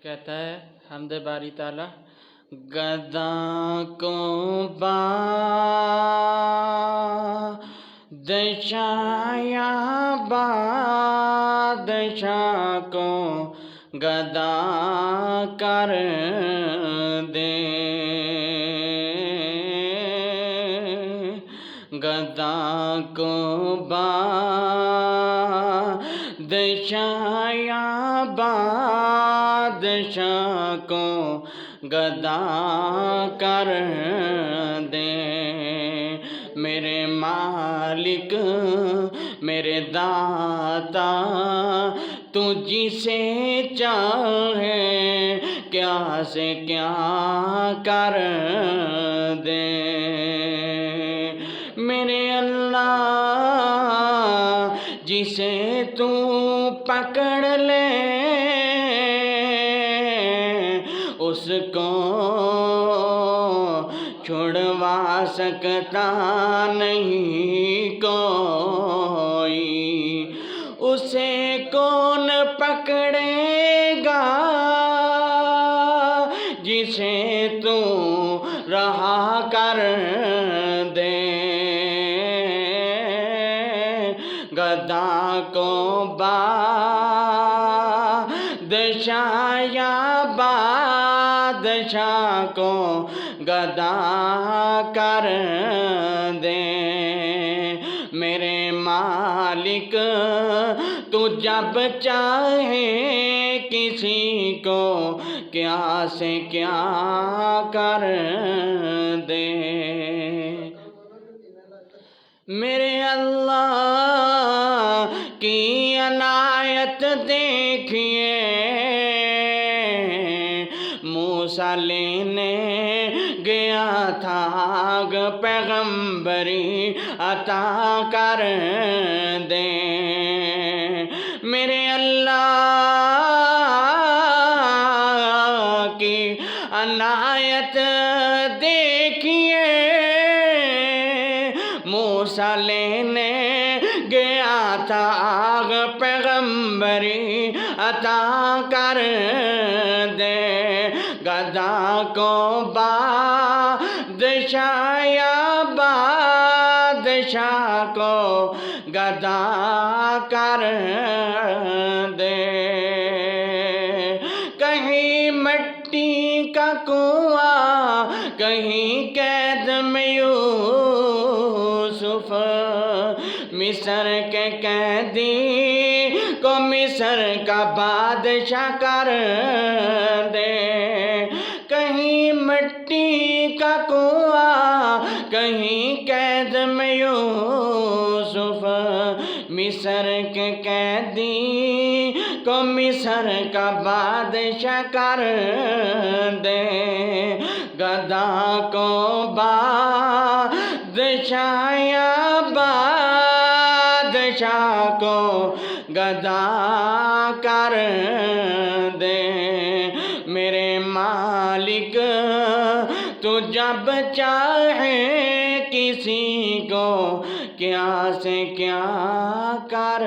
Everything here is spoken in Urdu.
کہتا ہے حمد باری تعالیٰ، گداں کو بادشاہ یا بادشاہ کو گدا کر دے، گداں کو بادشاہ یا بادشاہ کو گدا کر دے، میرے مالک میرے داتا تو جسے چاہے کیا سے کیا کر دے، میرے اللہ جسے تو پکڑ لے اس کو چھڑوا سکتا نہیں کوئی، اسے کون پکڑے گا جسے تو رہا کر دے، گدا کو بادشاہ یا بادشاہ کو گدا کر دے، میرے مالک تو جب چاہے کسی کو کیا سے کیا کر دے، میرے اللہ کی عنایت دیکھیے، موسیٰ لینے گیا تھا پیغمبری عطا کر دے، میرے اللہ کی عنایت دیکھیے، موسیٰ لینے گیا تھا پیغمبری عطا کر دے، گدا کو بادشاہ یا بادشاہ کو گدا کر دے، کہیں مٹی کا کنواں کہیں قید میں یوسف، مصر کے قیدی کو مصر کا بادشاہ کر دے، کہیں مٹی کا کنواں کہیں قید میں یوسف، مصر کے قیدی کو مصر کا بادشاہ کر دے، گدا کو بادشاہ یا بادشاہ کو گدا کر دے، میرے مالک تو جب چاہے کسی کو کیا سے کیا کر